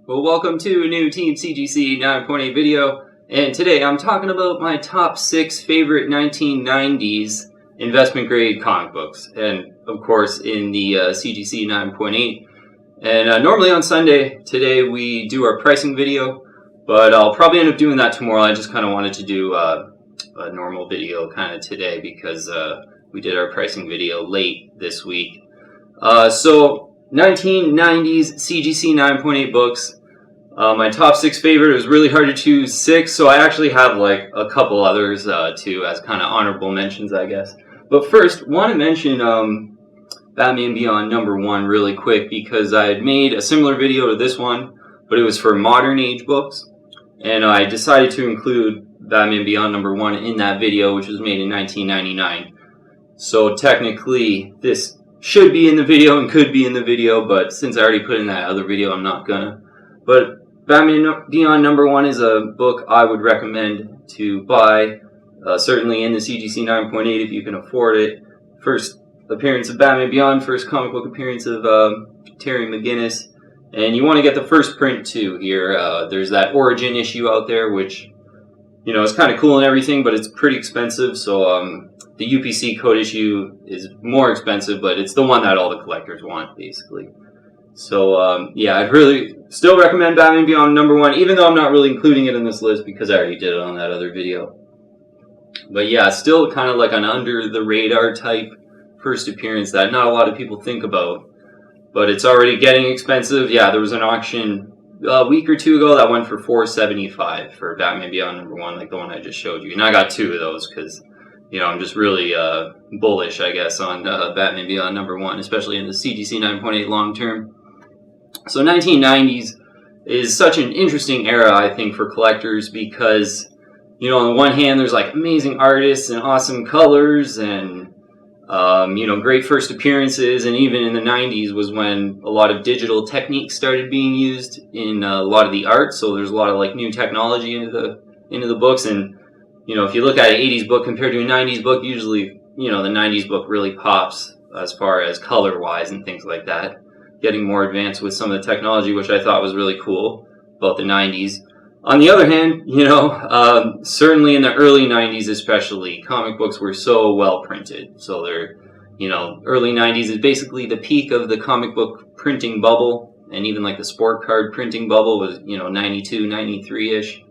Well, welcome to a new Team CGC 9.8 video, and today I'm talking about my top 6 favorite 1990s investment grade comic books, and of course in the CGC 9.8. And normally on Sunday, today we do our pricing video, but I'll probably end up doing that tomorrow. I just kind of wanted to do a normal video kind of today because we did our pricing video late this week. So 1990s CGC 9.8 books. My top 6 favorite. It was really hard to choose 6, so I actually have like a couple others too as kind of honorable mentions, I guess. But first, want to mention Batman Beyond #1 really quick because I had made a similar video to this one, but it was for modern age books, and I decided to include Batman Beyond #1 in that video, which was made in 1999. So technically, this should be in the video and could be in the video, but since I already put in that other video, I'm not gonna. But Batman Beyond #1 is a book I would recommend to buy, certainly in the CGC 9.8 if you can afford it. First appearance of Batman Beyond, first comic book appearance of Terry McGinnis, and you want to get the first print too here. There's that Origin issue out there, which, you know, is kind of cool and everything, but it's pretty expensive, so the UPC code issue is more expensive, but it's the one that all the collectors want, basically. So, yeah, I'd really still recommend Batman Beyond #1, even though I'm not really including it in this list because I already did it on that other video. But yeah, still kind of like an under-the-radar type first appearance that not a lot of people think about. But it's already getting expensive. Yeah, there was an auction a week or two ago that went for $475 for Batman Beyond #1, like the one I just showed you. And I got 2 of those because, you know, I'm just really bullish, I guess, on Batman Beyond #1, especially in the CGC 9.8 long term. So 1990s is such an interesting era, I think, for collectors because, you know, on the one hand, there's like amazing artists and awesome colors and, you know, great first appearances. And even in the 90s was when a lot of digital techniques started being used in a lot of the art. So there's a lot of like new technology into the books. And, you know, if you look at an 80s book compared to a 90s book, usually, you know, the 90s book really pops as far as color-wise and things like that. Getting more advanced with some of the technology, which I thought was really cool about the 90s. On the other hand, you know, certainly in the early 90s especially, comic books were so well printed. So they're, you know, early 90s is basically the peak of the comic book printing bubble, and even like the sport card printing bubble was, you know, 92, 93-ish.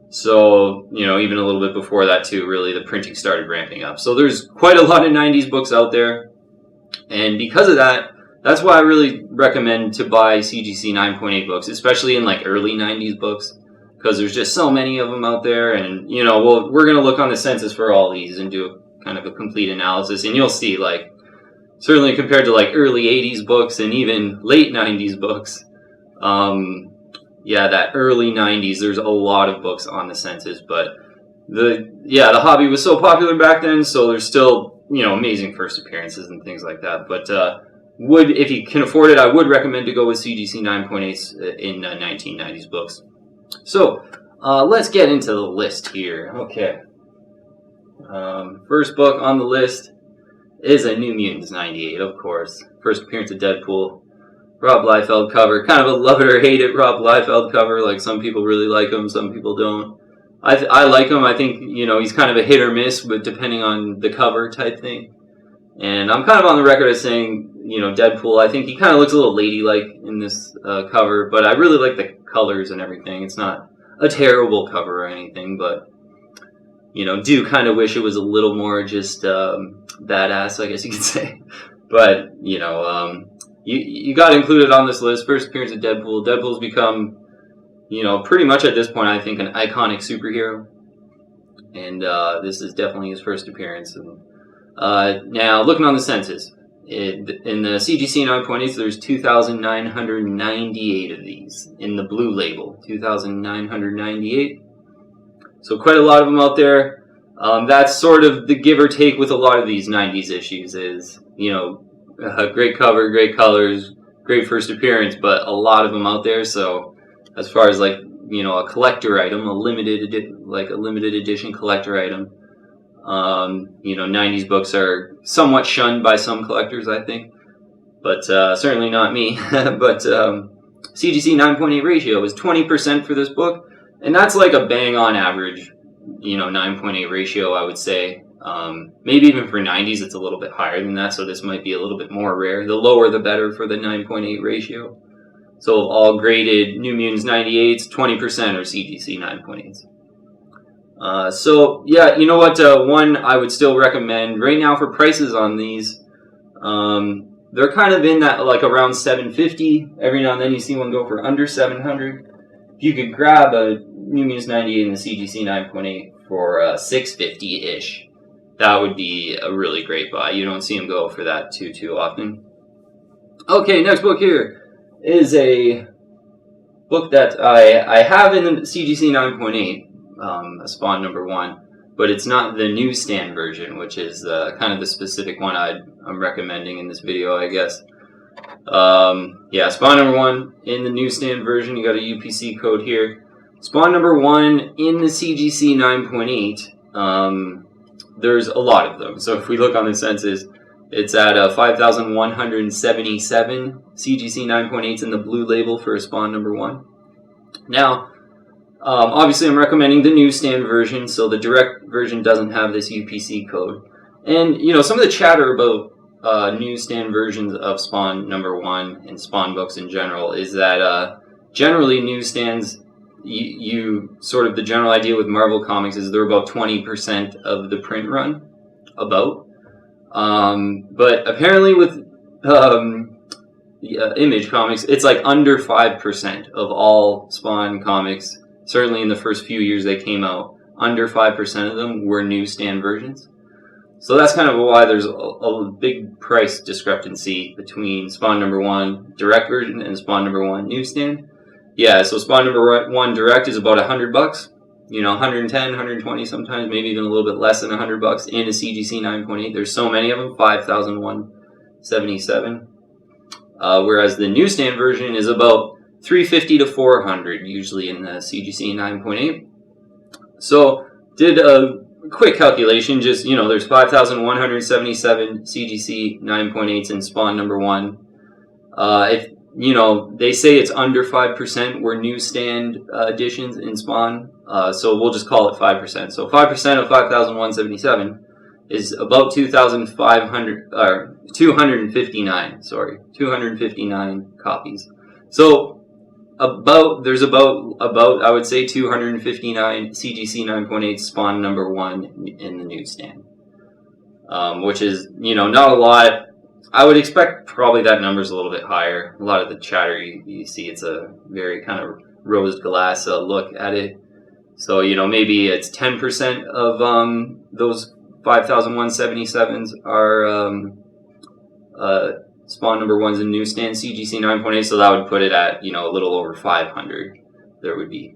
So, you know, even a little bit before that too, really, the printing started ramping up. So there's quite a lot of 90s books out there. And because of that, that's why I really recommend to buy CGC 9.8 books, especially in like early 90s books, because there's just so many of them out there. And, you know, we're going to look on the census for all these and do kind of a complete analysis. And you'll see, like, certainly compared to like early 80s books and even late 90s books, yeah, that early 90s, there's a lot of books on the census. But the hobby was so popular back then, so there's still, you know, amazing first appearances and things like that. But if you can afford it, I would recommend to go with CGC 9.8s in 1990s books. So let's get into the list here. Okay. First book on the list is a New Mutants 98, of course. First appearance of Deadpool. Rob Liefeld cover. Kind of a love it or hate it Rob Liefeld cover. Like, some people really like him, some people don't. I like him. I think, you know, he's kind of a hit or miss, but depending on the cover type thing. And I'm kind of on the record as saying, you know, Deadpool, I think he kind of looks a little ladylike in this cover, but I really like the colors and everything. It's not a terrible cover or anything, but, you know, do kind of wish it was a little more just badass, I guess you could say. But, you know, you got to include it on this list. First appearance of Deadpool. Deadpool's become, you know, pretty much at this point, I think, an iconic superhero. And this is definitely his first appearance. And now, looking on the census, in the CGC 9.8, there's 2,998 of these in the blue label. 2,998. So quite a lot of them out there. That's sort of the give or take with a lot of these 90s issues is, you know, great cover, great colors, great first appearance, but a lot of them out there. So as far as like, you know, a collector item, a limited edition collector item, you know, 90s books are somewhat shunned by some collectors, I think, but certainly not me. But CGC 9.8 ratio is 20% for this book, and that's like a bang on average, 9.8 ratio, I would say. Maybe even for 90s, it's a little bit higher than that, so this might be a little bit more rare. The lower the better for the 9.8 ratio. So of all graded New Mutants 98s, 20% are CGC 9.8s. So yeah, you know what? One I would still recommend right now for prices on these. They're kind of in that like around $750. Every now and then you see one go for under $700. If you could grab a New Mutants 98 and the CGC 9.8 for $650-ish, that would be a really great buy. You don't see them go for that too often. Okay, next book here is a book that I have in the CGC 9.8, Spawn #1, but it's not the newsstand version, which is kind of the specific one I'm recommending in this video, I guess. Yeah, Spawn #1 in the newsstand version, you got a UPC code here. Spawn #1 in the CGC 9.8, there's a lot of them. So if we look on the census, it's at 5,177 CGC 9.8s in the blue label for Spawn #1. Now, obviously I'm recommending the newsstand version, so the direct version doesn't have this UPC code. And, some of the chatter about newsstand versions of Spawn #1 and Spawn books in general is that generally newsstands, you sort of the general idea with Marvel Comics is they're about 20% of the print run, about. But apparently with Image Comics, it's like under 5% of all Spawn comics. Certainly in the first few years they came out, under 5% of them were newsstand versions. So that's kind of why there's a big price discrepancy between Spawn #1 direct version and Spawn #1 newsstand. Yeah, so Spawn #1 direct is about $100, 110, 120 sometimes, maybe even a little bit less than $100 in a CGC 9.8. There's so many of them, 5,177. Whereas the newsstand version is about $350 to $400 usually in the CGC 9.8. So did a quick calculation. Just there's 5,177 CGC 9.8s in Spawn #1. If they say it's under 5% were newsstand editions in Spawn, so we'll just call it 5%. So 5% of 5,177 is about 259 copies. So there's about I would say 259 CGC 9.8 Spawn #1 in the newsstand, which is not a lot. I would expect probably that number's a little bit higher. A lot of the chatter you see, it's a very kind of rose glass look at it. So maybe it's 10% of those 5,177s are Spawn #1's in newsstand CGC 9.8, so that would put it at a little over 500. There would be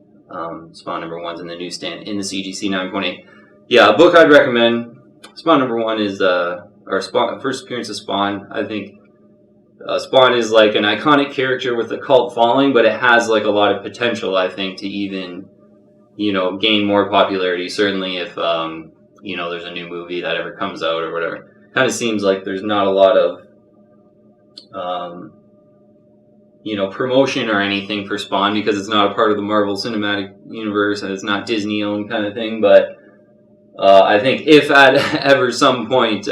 Spawn #1's in the newsstand in the CGC 9.8. Yeah, a book I'd recommend. Spawn #1 is first appearance of Spawn. I think Spawn is like an iconic character with a cult following, but it has like a lot of potential, I think, to even gain more popularity. Certainly if there's a new movie that ever comes out or whatever. Kind of seems like there's not a lot of promotion or anything for Spawn because it's not a part of the Marvel Cinematic Universe and it's not Disney owned kind of thing. But I think if at ever some point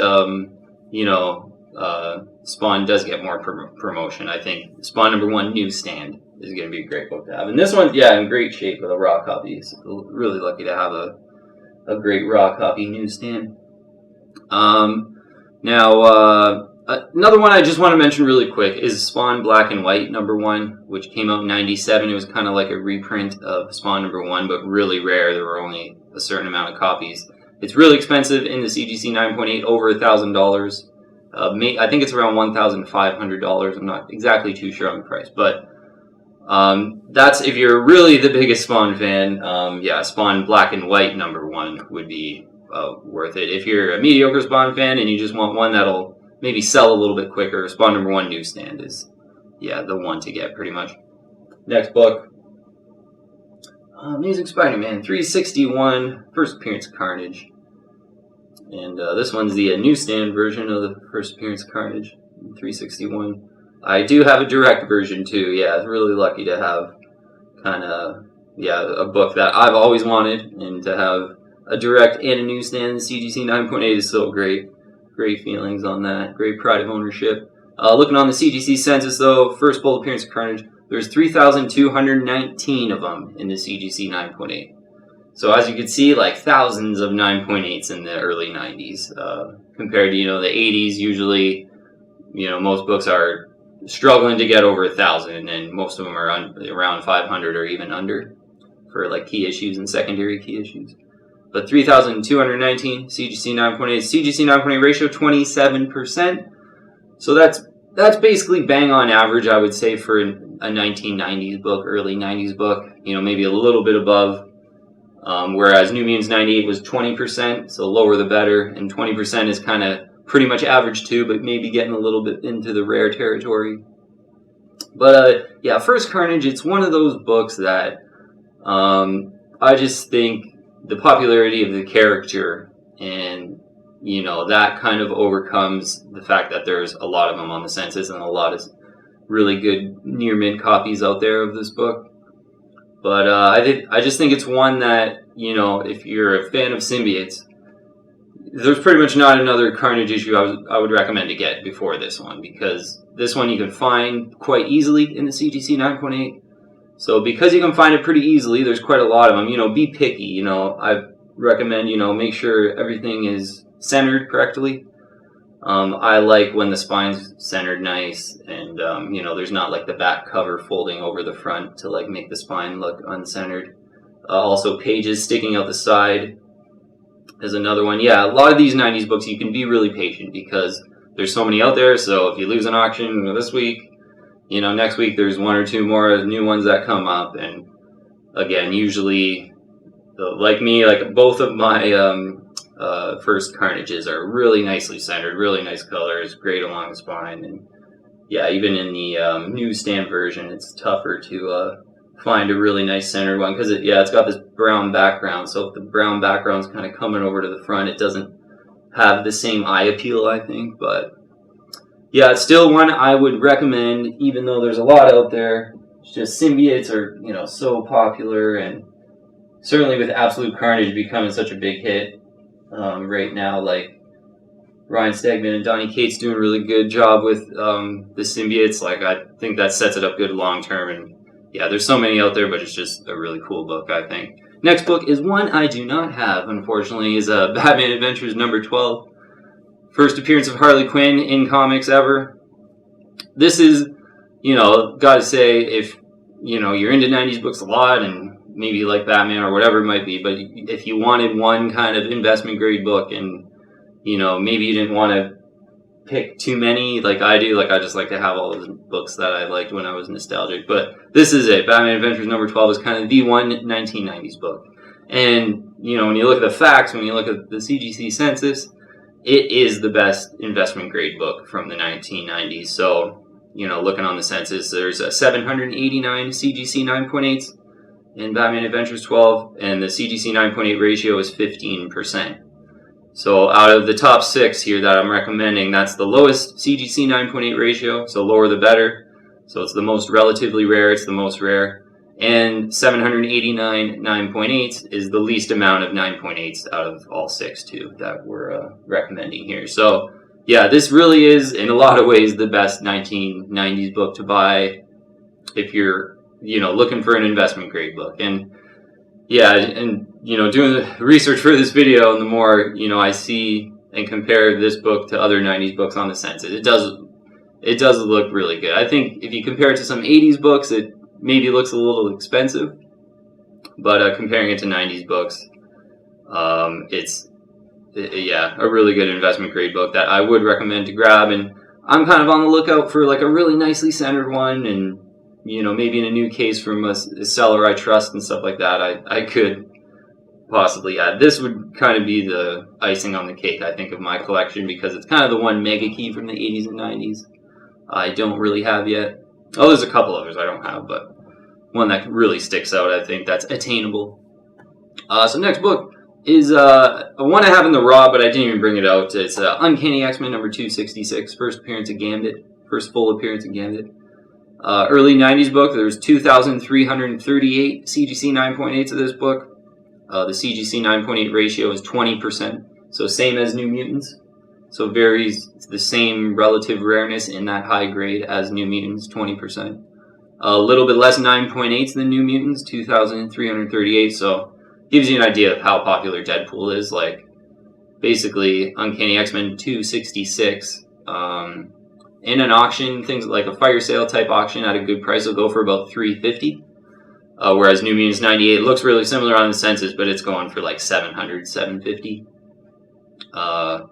Spawn does get more promotion, I think Spawn #1 newsstand is going to be a great book to have. And this one's in great shape with a raw copy. So really lucky to have a great raw copy newsstand. Another one I just want to mention really quick is Spawn Black and White #1, which came out in '97. It was kind of like a reprint of Spawn #1, but really rare. There were only a certain amount of copies. It's really expensive in the CGC 9.8, over $1,000. I think it's around $1,500. I'm not exactly too sure on the price, but that's if you're really the biggest Spawn fan. Spawn Black and White #1 would be worth it. If you're a mediocre Spawn fan and you just want one that'll maybe sell a little bit quicker, Spawn #1 newsstand is, the one to get pretty much. Next book. Amazing Spider-Man 361, first appearance of Carnage. And this one's the newsstand version of the first appearance of Carnage, 361. I do have a direct version too. Yeah, really lucky to have a book that I've always wanted, and to have a direct and a newsstand. The CGC 9.8 is so great. Great feelings on that. Great pride of ownership. Looking on the CGC census though, first full appearance of Carnage, there's 3,219 of them in the CGC 9.8. So as you can see, like thousands of 9.8s in the early 90s. Compared to, the 80s, usually, most books are struggling to get over 1,000, and most of them are around 500 or even under for like key issues and secondary key issues. But 3,219 CGC 9.8. CGC 9.8 ratio 27%. So that's basically bang on average, I would say, for a 1990s book, early 90s book. Maybe a little bit above. Whereas New Mutants 98 was 20%, so lower the better, and 20% is kind of pretty much average too, but maybe getting a little bit into the rare territory. But yeah, First Carnage, it's one of those books that I just think the popularity of the character and that kind of overcomes the fact that there's a lot of them on the census and a lot of really good near mint copies out there of this book. But I just think it's one that, if you're a fan of symbiotes, there's pretty much not another Carnage issue I would recommend to get before this one, because this one you can find quite easily in the CGC 9.8. So because you can find it pretty easily, there's quite a lot of them. Be picky. I recommend, make sure everything is centered correctly. I like when the spine's centered nice, and there's not like the back cover folding over the front to like make the spine look uncentered. Also, pages sticking out the side is another one. Yeah, a lot of these 90s books you can be really patient because there's so many out there. So if you lose an auction this week, next week there's one or two more new ones that come up. And again, usually, like me, like both of my first Carnages are really nicely centered, really nice colors, great along the spine. And yeah, even in the newsstand version, it's tougher to find a really nice centered one because it's got this brown background. So if the brown background's kind of coming over to the front, it doesn't have the same eye appeal, I think. But yeah, it's still one I would recommend, even though there's a lot out there. It's just symbiotes are, so popular, and certainly with Absolute Carnage becoming such a big hit right now, like Ryan Stegman and Donny Cates doing a really good job with the symbiotes. Like, I think that sets it up good long term. And yeah, there's so many out there, but it's just a really cool book, I think. Next book is one I do not have, unfortunately, is Batman Adventures number 12. First appearance of Harley Quinn in comics ever. This is, gotta say, if, you're into 90s books a lot and maybe you like Batman or whatever it might be, but if you wanted one kind of investment grade book and, maybe you didn't want to pick too many like I do, like I just like to have all those books that I liked when I was nostalgic, but this is it. Batman Adventures number 12 is kind of the one 1990s book. And, when you look at the facts, when you look at the CGC census, it is the best investment grade book from the 1990s. So, looking on the census, there's 789 CGC 9.8s in Batman Adventures 12, and the CGC 9.8 ratio is 15%. So out of the top 6 here that I'm recommending, that's the lowest CGC 9.8 ratio, so lower the better. So it's the most relatively rare, it's the most rare. And 789 9.8 is the least amount of 9.8s out of all 6 too that we're recommending here. So yeah, this really is in a lot of ways the best 1990s book to buy if you're looking for an investment grade book. And yeah, and doing the research for this video, and the more I see and compare this book to other 90s books on the census, it does look really good. I think if you compare it to some 80s books, it maybe looks a little expensive, but comparing it to 90s books, it's a really good investment grade book that I would recommend to grab. And I'm kind of on the lookout for like a really nicely centered one, and maybe in a new case from a seller I trust and stuff like that, I could possibly add. This would kind of be the icing on the cake, I think, of my collection, because it's kind of the one mega key from the 80s and 90s I don't really have yet. Oh, there's a couple others I don't have, but one that really sticks out, I think, that's attainable. So next book is one I have in the raw, but I didn't even bring it out. It's Uncanny XMen number 266, first appearance of Gambit. first full appearance of Gambit. Early 90s book, there's 2,338 CGC 9.8s of this book. The CGC 9.8 ratio is 20%, so same as New Mutants. So varies the same relative rareness in that high grade as New Mutants, 20%. A little bit less 9.8s than New Mutants, 2,338, so gives you an idea of how popular Deadpool is. Like, basically, Uncanny XMen 266. In an auction, things like a fire sale type auction at a good price will go for about $350. Whereas New Mutants 98 looks really similar on the census, but it's going for like $700, $750.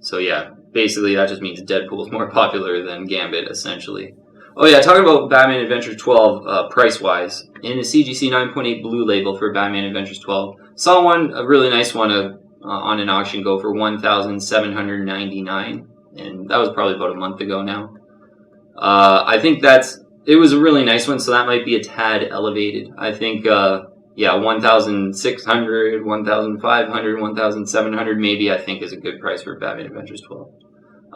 So yeah, basically that just means Deadpool is more popular than Gambit, essentially. Oh yeah, talking about Batman Adventures 12 price-wise, in the CGC 9.8 blue label for Batman Adventures 12, saw one, a really nice one on an auction go for $1,799, and that was probably about a month ago now. I think it was a really nice one, so that might be a tad elevated. I think, yeah, 1,600, 1,500, 1,700 maybe, I think is a good price for Batman Adventures 12.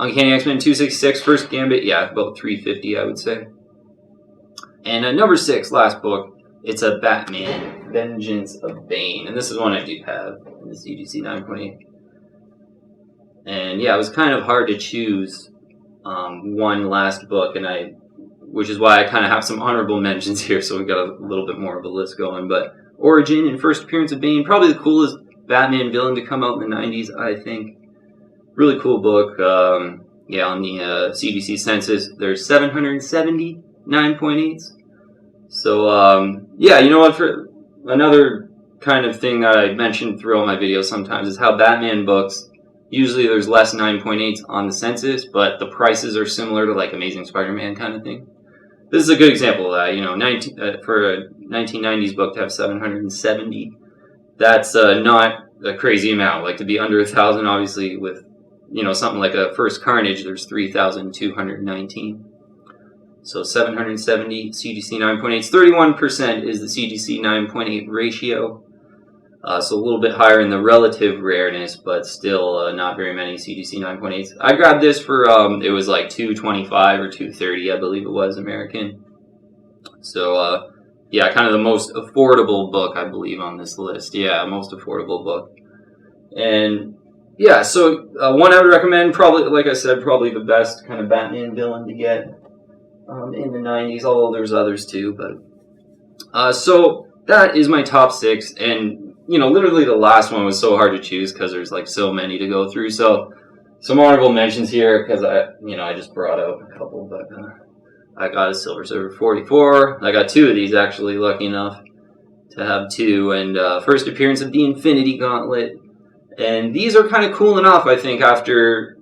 Uncanny X-Men 266, first Gambit, yeah, about $350, I would say. And number 6, last book, it's a Batman, Vengeance of Bane. And this is one I do have in the CGC 9.8. And yeah, it was kind of hard to choose one last book, which is why I kind of have some honorable mentions here, so we got a little bit more of a list going. But Origin and First Appearance of Bane, probably the coolest Batman villain to come out in the 90s, I think. Really cool book. Yeah, on the CGC census, there's 770 9.8s. So, yeah, you know what? For another kind of thing that I mentioned throughout my videos sometimes is how Batman books, usually there's less 9.8s on the census, but the prices are similar to like Amazing Spider-Man kind of thing. This is a good example of that. You know, for a 1990s book to have 770, that's not a crazy amount. Like to be under 1,000, obviously, with something like a First Carnage, there's 3,219. So 770 CGC 9.8s. 31% is the CGC 9.8 ratio. So a little bit higher in the relative rareness, but still not very many CGC 9.8s. I grabbed this for, it was like $225 or $230, I believe it was, American. So, yeah, kind of the most affordable book, I believe, on this list. Yeah, most affordable book. And yeah, so one I would recommend, probably, like I said, probably the best kind of Batman villain to get in the 90s, although there's others too. But so that is my top 6, and literally the last one was so hard to choose because there's like so many to go through. So some honorable mentions here because I just brought out a couple, but I got a Silver Surfer 44. I got 2 of these actually, lucky enough to have 2, and first appearance of the Infinity Gauntlet. And these are kind of cool enough, I think, after,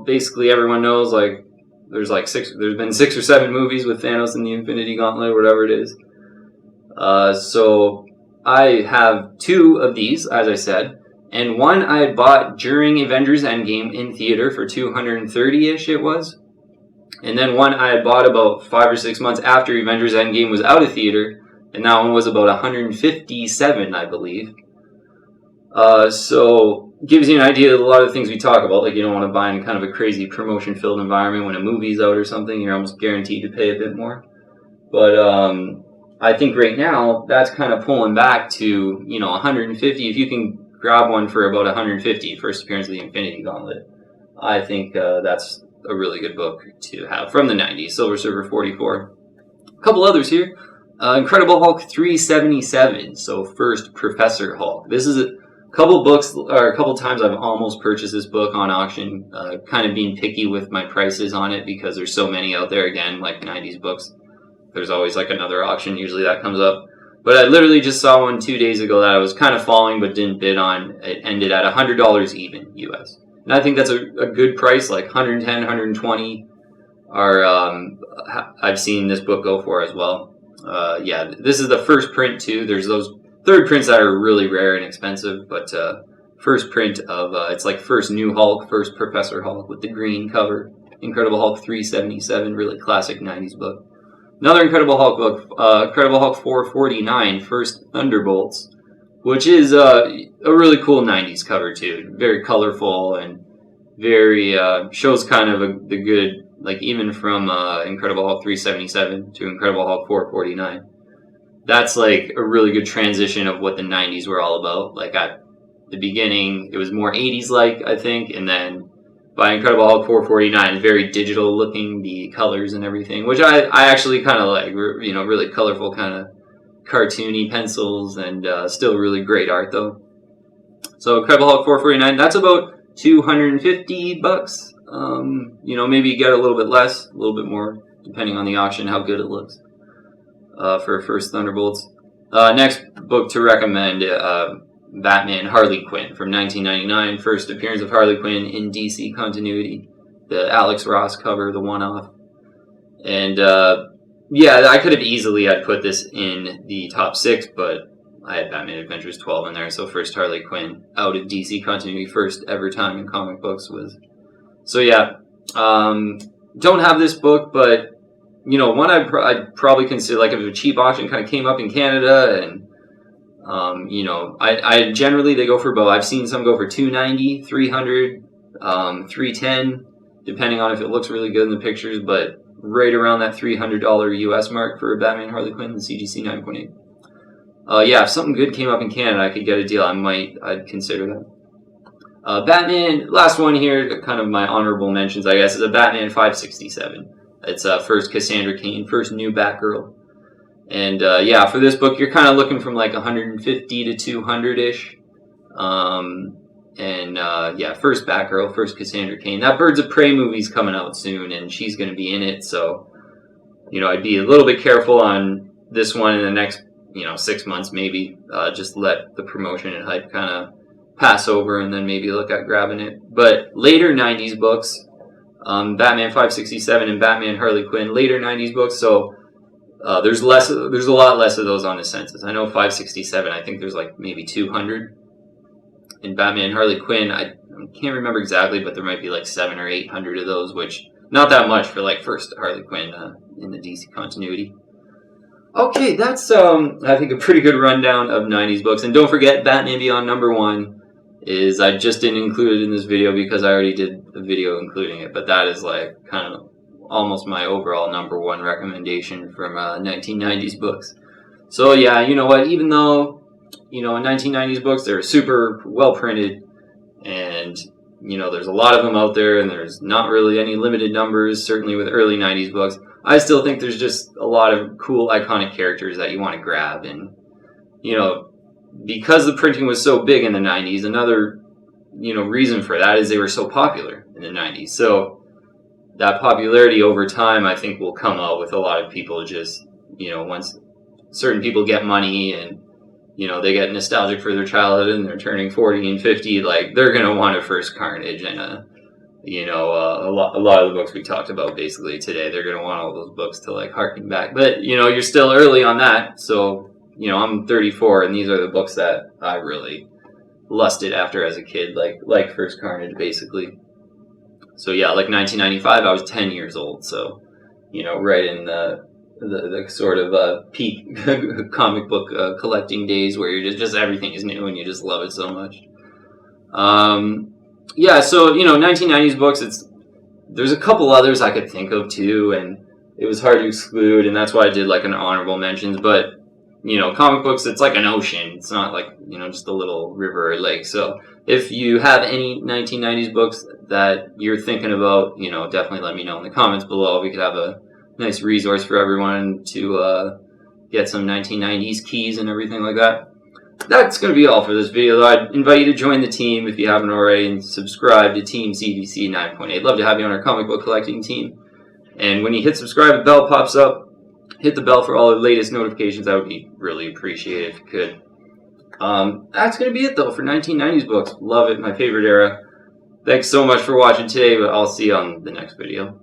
basically everyone knows, like, there's been 6 or 7 movies with Thanos and the Infinity Gauntlet, whatever it is. So I have 2 of these, as I said, and one I bought during Avengers Endgame in theater for $230-ish it was. And then one I had bought about 5 or 6 months after Avengers Endgame was out of theater, and that one was about $157, I believe. So gives you an idea of a lot of the things we talk about. Like, you don't want to buy in kind of a crazy promotion-filled environment when a movie's out or something. You're almost guaranteed to pay a bit more. But I think right now that's kind of pulling back to 150. If you can grab one for about 150, first appearance of the Infinity Gauntlet, I think that's a really good book to have from the 90s. Silver Surfer 44. A couple others here. Incredible Hulk 377. So first Professor Hulk. This is a couple books, or a couple times I've almost purchased this book on auction, kind of being picky with my prices on it because there's so many out there, again, like 90s books. There's always like another auction, usually that comes up. But I literally just saw one 2 days ago that I was kind of following but didn't bid on. It ended at $100 even, US. And I think that's a good price, like 110, 120 are, I've seen this book go for as well. Yeah, this is the first print too. There's those third prints that are really rare and expensive, but first print of, it's like first New Hulk, first Professor Hulk with the green cover. Incredible Hulk 377, really classic 90s book. Another Incredible Hulk book, Incredible Hulk 449, First Thunderbolts, which is a really cool 90s cover too. Very colorful and very, shows kind of the good Like even from Incredible Hulk 377 to Incredible Hulk 449. That's like a really good transition of what the 90s were all about. Like at the beginning, it was more 80s like, I think, and then by Incredible Hulk 449, it's very digital looking, the colors and everything, which I actually kind of like, you know, really colorful, kind of cartoony pencils, and still really great art though. So Incredible Hulk 449, that's about $250. You know, maybe you get a little bit less, a little bit more, depending on the auction, how good it looks. For first Thunderbolts. Next book to recommend, Batman Harley Quinn from 1999. First appearance of Harley Quinn in DC continuity. The Alex Ross cover, the one-off. And yeah, I could have easily had put this in the top 6, but I had Batman Adventures 12 in there, so first Harley Quinn out of DC continuity, first ever time in comic books was. So yeah, don't have this book, but you know, one I'd probably consider, like if a cheap auction kind of came up in Canada, and you know, I generally they go for both. I've seen some go for $290, $300, $310, depending on if it looks really good in the pictures, but right around that $300 US mark for Batman Harley Quinn, the CGC 9.8. Yeah, if something good came up in Canada, I could get a deal. I'd consider that. Batman, last one here, kind of my honorable mentions, I guess, is a Batman 567. It's first Cassandra Cain, first new Batgirl. And yeah, for this book, you're kind of looking from like 150 to 200-ish. Yeah, first Batgirl, first Cassandra Cain. That Birds of Prey movie's coming out soon, and she's going to be in it. So, you know, I'd be a little bit careful on this one in the next, you know, 6 months maybe. Just let the promotion and hype kind of pass over, and then maybe look at grabbing it. But later 90s books, Batman 567 and Batman Harley Quinn, later 90s books, so there's a lot less of those on the census. I know 567, I think there's like maybe 200. In Batman Harley Quinn, I can't remember exactly, but there might be like 700 or 800 of those, which not that much for like first Harley Quinn in the DC continuity. Okay, that's I think a pretty good rundown of 90s books. And don't forget, Batman Beyond #1 is, I just didn't include it in this video because I already did a video including it, but that is like kind of almost my overall #1 recommendation from 1990s books. So yeah, you know what, even though, you know, in 1990s books they're super well printed, and you know, there's a lot of them out there, and there's not really any limited numbers, certainly with early 90s books, I still think there's just a lot of cool iconic characters that you want to grab. And you know, because the printing was so big in the 90s, another, you know, reason for that is they were so popular in the 90s. So that popularity over time, I think, will come out with a lot of people just, you know, once certain people get money and, you know, they get nostalgic for their childhood and they're turning 40 and 50, like, they're going to want a First Carnage and, you know, a lot of the books we talked about basically today, they're going to want all those books to, like, harken back. But, you know, you're still early on that, so, you know, I'm 34, and these are the books that I really lusted after as a kid, like First Carnage, basically. So yeah, like 1995, I was 10 years old, so, you know, right in the sort of peak comic book collecting days where you're just everything is new and you just love it so much. Yeah, so, you know, 1990s books, there's a couple others I could think of too, and it was hard to exclude, and that's why I did like an honorable mentions, but you know, comic books, it's like an ocean. It's not like, you know, just a little river or lake. So if you have any 1990s books that you're thinking about, you know, definitely let me know in the comments below. We could have a nice resource for everyone to get some 1990s keys and everything like that. That's going to be all for this video, though. I'd invite you to join the team if you haven't already and subscribe to Team CGC 9.8. Love to have you on our comic book collecting team. And when you hit subscribe, the bell pops up. Hit the bell for all the latest notifications. That would be really appreciated if you could. That's going to be it, though, for 1990s books. Love it. My favorite era. Thanks so much for watching today, but I'll see you on the next video.